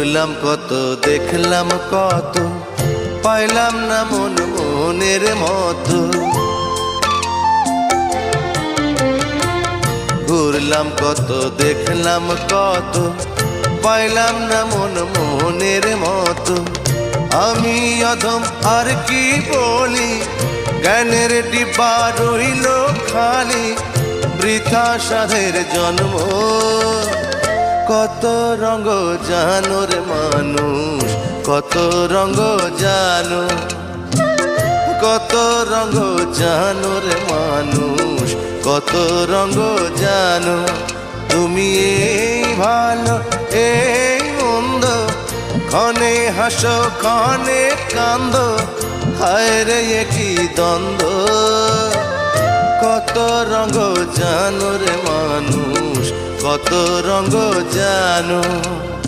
ঘুরলাম কত দেখলাম কত, পাইলাম না মন মনের মতো। ঘুরলাম কত দেখলাম কত, পাইলাম না মন মনের মতো। আমি অধম আর কি বলি, জ্ঞানের ডিব্বা রইল খালি, বৃথা সাধের জন্ম। কত রঙ জানো রে মানুষ, কত রঙ জানো, কত রঙ জানো রে মানুষ, কত রঙ জানো। তুমি এই ভালো এই মন্দ, ক্ষণে হাসো ক্ষণে কান্দ, হায় রে কি দ্বন্দ্ব। কত রঙ জানো রে মানুষ, কত রঙ জানো।